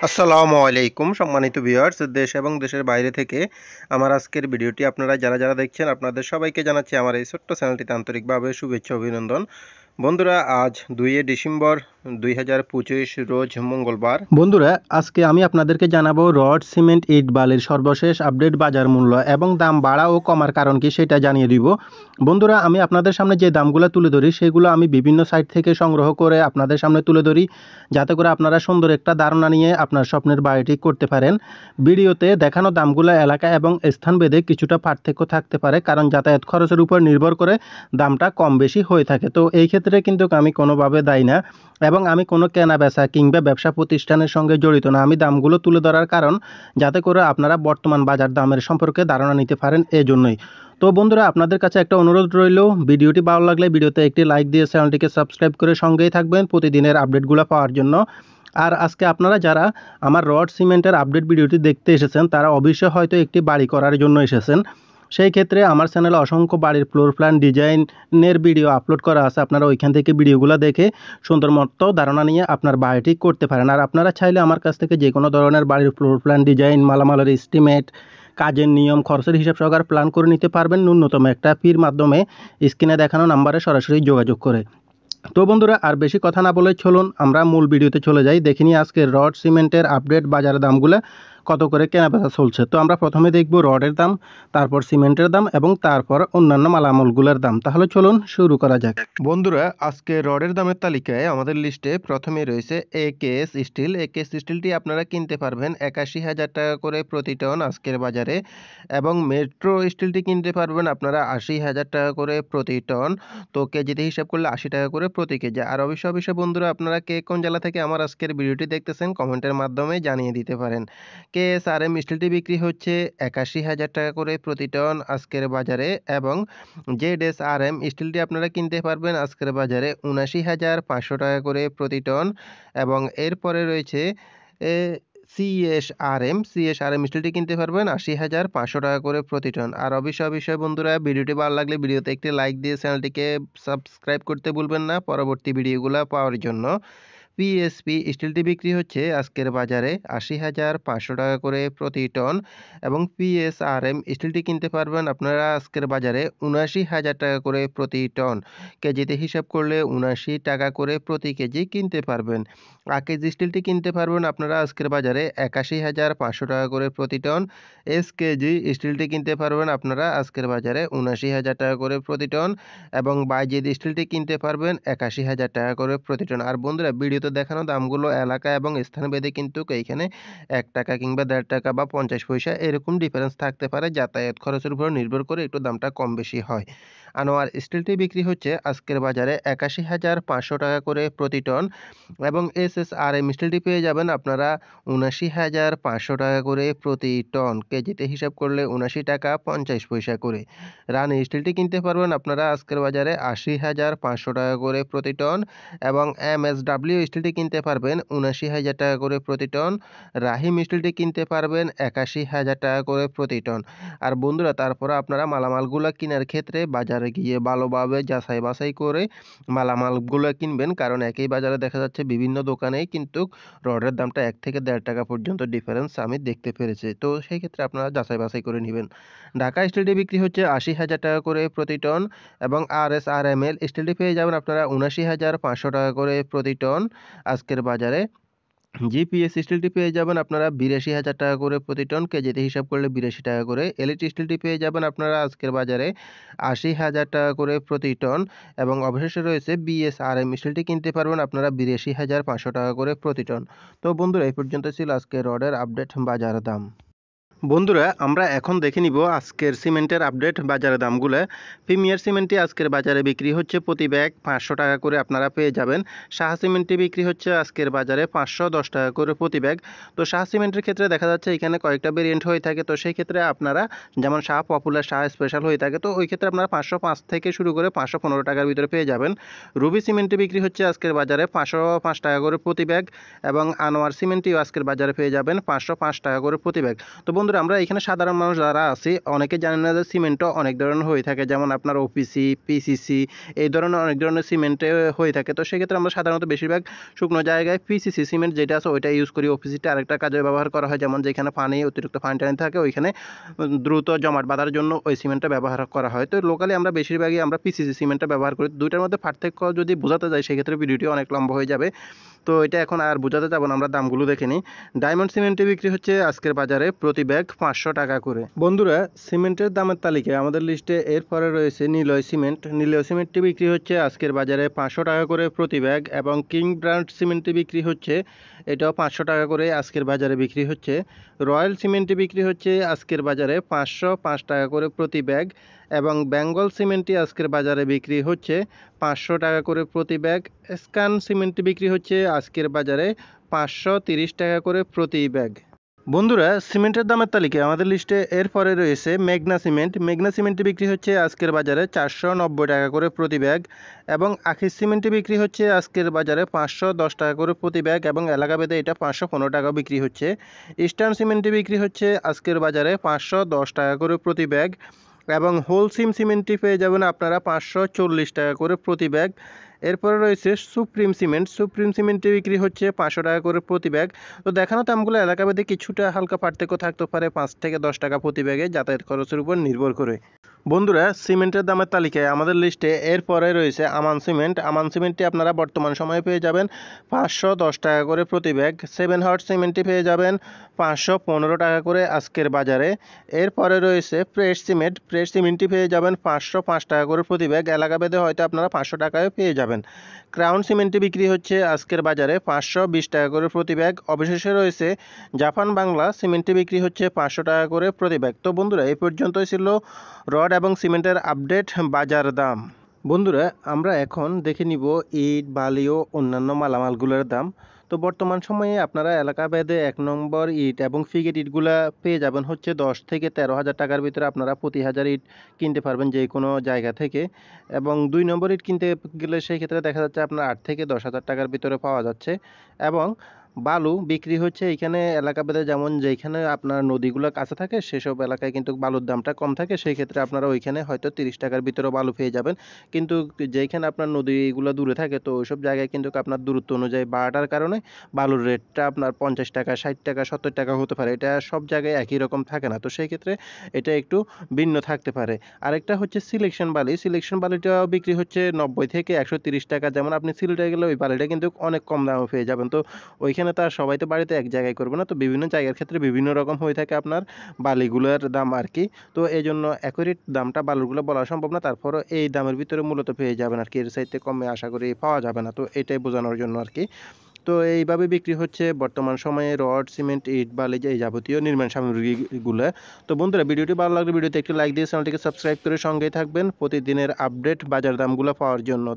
আসসালামু আলাইকুম সম্মানিত ভিউয়ার্স, দেশ এবং দেশের বাইরে থেকে আমার আজকের ভিডিওটি আপনারা যারা দেখছেন আপনাদের সবাইকে জানাচ্ছি আমার এই ছোট্ট চ্যানেলটিতে আন্তরিকভাবে শুভেচ্ছা অভিনন্দন। বন্ধুরা, আজ 2 ডিসেম্বর 2025 রোজ মঙ্গলবার। বন্ধুরা, আজকে আমি আপনাদেরকে জানাবো রড, সিমেন্ট, ইট, বালির সর্বশেষ আপডেট বাজার মূল্য এবং দাম বাড়া ও কমার কারণ কি সেটা জানিয়ে দিব। বন্ধুরা, আমি আপনাদের সামনে যে দামগুলো তুলে ধরি সেগুলো আমি বিভিন্ন সাইট থেকে সংগ্রহ করে আপনাদের সামনে তুলে ধরি, যাতে করে আপনারা সুন্দর একটা ধারণা নিয়ে আপনার স্বপ্নের বাড়িটি করতে পারেন। ভিডিওতে দেখানো দামগুলো এলাকা এবং স্থানভেদে কিছুটা পার্থক্য থাকতে পারে, কারণ যাতায়াত খরচের উপর নির্ভর করে দামটা কম বেশি হয়ে থাকে। তো এই ক্ষেত্রে কিন্তু আমি কোনোভাবে দায়ী না এবং আমি কোনো কেনা বেচা কিংবা ব্যবসা প্রতিষ্ঠানের সঙ্গে জড়িত না। আমি দামগুলো তুলে ধরার কারণ যাতে করে আপনারা বর্তমান বাজার দামের সম্পর্কে ধারণা নিতে পারেন, এজন্যই। তো বন্ধুরা, আপনাদের কাছে একটা অনুরোধ রইল, ভিডিওটি ভালো লাগলে ভিডিওতে একটি লাইক দিয়ে চ্যানেলটিকে সাবস্ক্রাইব করে সঙ্গেই থাকবেন প্রতিদিনের আপডেটগুলো পাওয়ার জন্য। আর আজকে আপনারা যারা আমার রড সিমেন্টের আপডেট ভিডিওটি দেখতে এসেছেন তারা অবশ্যই হয়তো একটি বাড়ি করার জন্য এসেছেন। সেই ক্ষেত্রে আমার চ্যানেলে অসংখ্য বাড়ির ফ্লোর প্ল্যান ডিজাইনের ভিডিও আপলোড করা আছে। আপনারা ওইখান থেকে ভিডিওগুলো দেখে সুন্দর মতো ধারণা নিয়ে আপনার বাড়িটি করতে পারেন। আর আপনারা চাইলে আমার কাছ থেকে যে কোনো ধরনের বাড়ির ফ্লোর প্ল্যান ডিজাইন, মালামালের এস্টিমেট, কাজের নিয়ম, খরচের হিসাব সহকারে প্ল্যান করে নিতে পারবেন ন্যূনতম একটা ফির মাধ্যমে স্ক্রিনে দেখানো নাম্বারে সরাসরি যোগাযোগ করে। তো বন্ধুরা, আর বেশি কথা না বলে চলুন আমরা মূল ভিডিওতে চলে যাই। দেখিনি আজকে রড সিমেন্টের আপডেট বাজারের দামগুলো কত করে কেনাবেচা চলছে। তো আমরা প্রথমে দেখব রডের দাম, তারপর সিমেন্টের দাম এবং তারপর অন্যান্য মালামালগুলোর দাম। তাহলে চলুন শুরু করা যাক। বন্ধুরা, আজকে রডের দামের তালিকায় আমাদের লিস্টে প্রথমে রয়েছে একেএস স্টিল। একেএস স্টিলটি আপনারা কিনতে পারবেন 81,000 টাকা করে প্রতি টন আজকের বাজারে, এবং মেট্রো স্টিলটি কিনতে পারবেন আপনারা 80,000 টাকা করে প্রতি টন। তো কেজিতে হিসাব করলে 80 টাকা করে প্রতি কেজি। আর অবশ্যই বন্ধুরা, আপনারা কে কোন জেলা থেকে আমার আজকের ভিডিওটি দেখতেছেন কমেন্টের মাধ্যমে জানিয়ে দিতে পারেন। কেএসআরএম স্টিলটি বিক্রি হচ্ছে 81,000 টাকা করে প্রতি টন আজকের বাজারে, এবং জেডএসআরএম স্টিলটি আপনারা কিনতে পারবেন আজকের বাজারে 79,500 টাকা করে প্রতি টন, এবং এরপরে রয়েছে সিএসআরএম স্টিলটি কিনতে পারবেন 80,500 টাকা করে প্রতি টন। আর অবশ্যই বন্ধুরা, ভিডিওটি ভালো লাগলে ভিডিওতে একটি লাইক দিয়ে চ্যানেলটিকে সাবস্ক্রাইব করতে ভুলবেন না পরবর্তী ভিডিওগুলো পাওয়ার জন্য। পিএসপি স্টিলটি বিক্রি হচ্ছে আজকের বাজারে 80,500 টাকা করে প্রতি টন, এবং পিএসআরএম স্টিলটি কিনতে পারবেন আপনারা আজকের বাজারে 79,000 টাকা করে প্রতি টন। কেজিতে হিসাব করলে 79 টাকা করে প্রতি কেজি কিনতে পারবেন। আকেজ স্টিলটি কিনতে পারবেন আপনারা আজকের বাজারে 81,500 টাকা করে প্রতি টন। এসকেজি স্টিলটি কিনতে পারবেন আপনারা আজকের বাজারে 79,000 টাকা করে প্রতি টন, এবং বাইজিদ স্টিলটি কিনতে পারবেন 81,000 টাকা করে প্রতি টন। আর বন্ধুরা, ভিডিওতে দেখানো দামগুলো এলাকা এবং স্থানভেদে কিন্তু এইখানে 1 টাকা কিংবা 1.5 টাকা বা 50 পয়সা এরকম ডিফারেন্স থাকতে পারে। যাতায়াত খরচের উপর নির্ভর করে একটু দামটা কম বেশি হয়। আনোয়ার স্টিলটি বিক্রি হচ্ছে আজকের বাজারে 81,500 টাকা করে প্রতি টন, এবং এসএসআরএম স্টিলটি পেয়ে যাবেন আপনারা 79,500 টাকা করে প্রতি টন। কেজিতে হিসাব করলে 79 টাকা 50 পয়সা করে। রানী স্টিলটি কিনতে পারবেন আপনারা আজকের বাজারে 80,500 টাকা করে প্রতি টন, এবং এমএসডব্লিউ স্টিলটি কিনতে পারবেন 79,000 টাকা করে প্রতি টন। রাহিম স্টিলটি কিনতে পারবেন 81,000 টাকা করে প্রতি টন। আর বন্ধুরা, তারপরে আপনারা মালামালগুলো কেনার ক্ষেত্রে বাজারে গিয়ে ভালোভাবে যাচাই বাছাই করে মালামালগুলো কিনবেন, কারণ একই বাজারে দেখা যাচ্ছে বিভিন্ন দোকানেই কিন্তু রডের দামটা 1 থেকে 1.5 টাকা পর্যন্ত ডিফারেন্স আমি দেখতে পেরেছি। তো সেই ক্ষেত্রে আপনারা যাচাই বাছাই করে নেবেন। ঢাকা স্টিলটি বিক্রি হচ্ছে 80,000 টাকা করে প্রতি টন, এবং আরএসআরএমএল স্টিলটি পেয়ে যাবেন আপনারা 79,500 টাকা করে প্রতি টন আজকের বাজারে। জিপিএস স্টিলটি পেয়ে যাবেন আপনারা 82,000 টাকা করে প্রতি টন। কেজিতে হিসাব করলে 82 টাকা করে। এলইট স্টিলটি পেয়ে যাবেন আপনারা আজকের বাজারে 80,000 টাকা করে প্রতি টন, এবং অবশেষে রয়েছে বিএসআরএম স্টিলটি কিনতে পারবেন আপনারা 82,500 টাকা করে প্রতি টন। তো বন্ধুরা, এই পর্যন্ত ছিল আজকে রডের আপডেট বাজার দাম। বন্ধুরা, আমরা এখন দেখে নিব আজকের সিমেন্টের আপডেট বাজারের দামগুলো। প্রিমিয়ার সিমেন্টটি আজকের বাজারে বিক্রি হচ্ছে প্রতি ব্যাগ 500 টাকা করে আপনারা পেয়ে যাবেন। সাহা সিমেন্টটি বিক্রি হচ্ছে আজকের বাজারে 510 টাকা করে প্রতি ব্যাগ। তো সাহা সিমেন্টের ক্ষেত্রে দেখা যাচ্ছে এখানে কয়েকটা ভেরিয়েন্ট হয়ে থাকে। তো সেই ক্ষেত্রে আপনারা যেমন সাহা পপুলার, সাহা স্পেশাল হয়ে থাকে, তো ওই ক্ষেত্রে আপনারা 505 থেকে শুরু করে 515 টাকার ভিতরে পেয়ে যাবেন। রুবি সিমেন্টটি বিক্রি হচ্ছে আজকের বাজারে 505 টাকা করে প্রতি ব্যাগ, এবং আনোয়ার সিমেন্টটিও আজকের বাজারে পেয়ে যাবেন 505 টাকা করে প্রতি ব্যাগ। তো বন্ধুরা, বন্ধুরা আমরা এখানে সাধারণ মানুষ যারা আছি অনেকে জানেন না যে সিমেন্টও অনেক ধরনের হয়ে থাকে, যেমন আপনার ওপিসি, পিসিসি এই ধরনের অনেক ধরনের সিমেন্টে হয়ে থাকে। তো সেক্ষেত্রে আমরা সাধারণত বেশিরভাগ শুকনো জায়গায় পিসিসি সিমেন্ট যেটা আছে ওইটা ইউজ করি। ওপিসিটা আরেকটা কাজে ব্যবহার করা হয়, যেমন যেখানে পানি অতিরিক্ত পানি টানি থাকে ওইখানে দ্রুত জমাট বাঁধার জন্য ওই সিমেন্টটা ব্যবহার করা হয়। তো লোকালি আমরা বেশিরভাগই আমরা পিসিসি সিমেন্টটা ব্যবহার করি। দুইটার মধ্যে পার্থক্য যদি বোঝাতে যাই সেক্ষেত্রে ভিডিওটি অনেক লম্বা হয়ে যাবে, তো এটা এখন আর বোঝাতে যাব না, আমরা দামগুলো দেখে নিই। ডায়মন্ড সিমেন্টে বিক্রি হচ্ছে আজকের বাজারে প্রতি ব্যাগ 500 টাকা করে। বন্ধুরা সিমেন্টের দামের তালিকায় আমাদের লিস্টে এরপরে রয়েছে নিলয় সিমেন্ট। নিলয় সিমেন্টটি বিক্রি হচ্ছে আজকের বাজারে 500 টাকা করে প্রতি ব্যাগ, এবং কিং ব্র্যান্ড সিমেন্টটি বিক্রি হচ্ছে এটাও 500 টাকা করে আজকের বাজারে বিক্রি হচ্ছে। রয়্যাল সিমেন্টটি বিক্রি হচ্ছে আজকের বাজারে 505 টাকা করে প্রতি ব্যাগ, এবং বেঙ্গল সিমেন্টটি আজকের বাজারে বিক্রি হচ্ছে 500 টাকা করে প্রতি ব্যাগ। স্ক্যান সিমেন্টটি বিক্রি হচ্ছে আজকের বাজারে 530 টাকা করে প্রতি ব্যাগ। বন্ধুরা সিমেন্টের দামের তালিকায় আমাদের লিস্টে এরপরে রয়েছে মেঘনা সিমেন্ট। মেঘনা সিমেন্টটি বিক্রি হচ্ছে আজকের বাজারে 490 টাকা করে প্রতি ব্যাগ, এবং আখিস সিমেন্টটি বিক্রি হচ্ছে আজকের বাজারে 510 টাকা করে প্রতি ব্যাগ, এবং এলাকাভেদে এটা 515 টাকা বিক্রি হচ্ছে। ইস্টার্ন সিমেন্টটি বিক্রি হচ্ছে আজকের বাজারে 510 টাকা করে প্রতি ব্যাগ, এবং হোলসিম সিমেন্টটি পেয়ে যাবেন আপনারা 540 টাকা করে প্রতি ব্যাগ। এরপরে রয়েছে সুপ্রিম সিমেন্ট। সুপ্রিম সিমেন্টটি বিক্রি হচ্ছে 500 টাকা করে প্রতি ব্যাগ। তো দেখানো দামগুলো এলাকাভেদে কিছুটা হালকা পার্থক্য থাকতে পারে, 5 থেকে 10 টাকা প্রতি ব্যাগে যাতায়াত খরচের উপর নির্ভর করে। বন্ধুরা সিমেন্টের দামের তালিকায় আমাদের লিস্টে এরপরে রয়েছে আমান সিমেন্ট। আমান সিমেন্টটি আপনারা বর্তমান সময়ে পেয়ে যাবেন 510 টাকা করে প্রতি ব্যাগ। 7 হট সিমেন্টটি পেয়ে যাবেন 515 টাকা করে আজকের বাজারে। এরপরে রয়েছে প্রেস সিমেন্ট। প্রেস সিমেন্টটি পেয়ে যাবেন 505 টাকা করে প্রতি ব্যাগ, এলাকাভেদে হয়তো আপনারা 500 টাকায় পেয়ে যাবেন। ক্রাউন সিমেন্টটি বিক্রি হচ্ছে আজকের বাজারে 520 টাকা করে প্রতি ব্যাগ। অবশেষে রয়েছে জাপান বাংলা সিমেন্টটি বিক্রি হচ্ছে 500 টাকা করে প্রতি ব্যাগ। তো বন্ধুরা এই পর্যন্তই ছিল রড এবং সিমেন্টের আপডেট বাজার দাম। বন্ধুরা আমরা এখন দেখে নিব ইট, বালি ও অন্যান্য মালামালগুলোর দাম। তো বর্তমান সময়ে আপনারা এলাকা ভেদে 1 নম্বর ইট এবং ফিগেট ইটগুলা পেয়ে যাবেন হচ্ছে 10 থেকে 13 হাজার টাকার ভিতরে। আপনারা প্রতি হাজার ইট কিনতে পারবেন যে কোনো জায়গা থেকে, এবং 2 নম্বর ইট কিনতে গেলে সেই ক্ষেত্রে দেখা যাচ্ছে আপনার 8 থেকে 10 হাজার টাকার ভিতরে পাওয়া যাচ্ছে। এবং বালু বিক্রি হচ্ছে এইখানে এলাকা ভেদে, যেমন যেখানে আপনার নদীগুলো কাছে থাকে সেসব এলাকায় কিন্তু বালুর দামটা কম থাকে, সেই ক্ষেত্রে আপনারা ওইখানে হয়তো 30 টাকার ভিতরে বালু পেয়ে যাবেন। কিন্তু যেখানে আপনার নদীগুলো দূরে থাকে তো ওইসব জায়গায় কিন্তু আপনার দূরত্ব অনুযায়ী বাড়ার কারণে বালুর রেটটা আপনার 50 টাকা, 60 টাকা, 70 টাকা হতে পারে। এটা সব জায়গায় একই রকম থাকে না, তো সেই ক্ষেত্রে এটা একটু ভিন্ন থাকতে পারে। আরেকটা হচ্ছে সিলেকশন বালি। সিলেকশন বালিটা বিক্রি হচ্ছে 90 থেকে 130 টাকা। যেমন আপনি সিলেটে গেলে ওই বালিটা কিন্তু অনেক কম দামে পেয়ে যাবেন। তো ওইখানে তো আর সবাই তো বাড়িতে এক জায়গায় করবে না, তো বিভিন্ন জায়গার ক্ষেত্রে বিভিন্ন রকম হয়ে থাকে আপনার বালিগুলোর দাম আর কি। তো এই জন্য অ্যাকুরেট দামটা বালুগুলো বলা সম্ভব না, তারপরও এই দামের ভিতরে মূলত পেয়ে যাবেন আর কি, এর চাইতে কমে আশা করি পাওয়া যাবে না। তো এটাই বোঝানোর জন্য আর কি। তো এইভাবে বিক্রি হচ্ছে বর্তমান সময়ে রড, সিমেন্ট, ইট, বালি এই যাবতীয় নির্মাণ সামগ্রীগুলো। তো বন্ধুরা ভিডিওটি ভালো লাগলে ভিডিওতে একটি লাইক দিয়ে চ্যানেলটিকে সাবস্ক্রাইব করে সঙ্গেই থাকবেন প্রতিদিনের আপডেট বাজার দামগুলো পাওয়ার জন্য।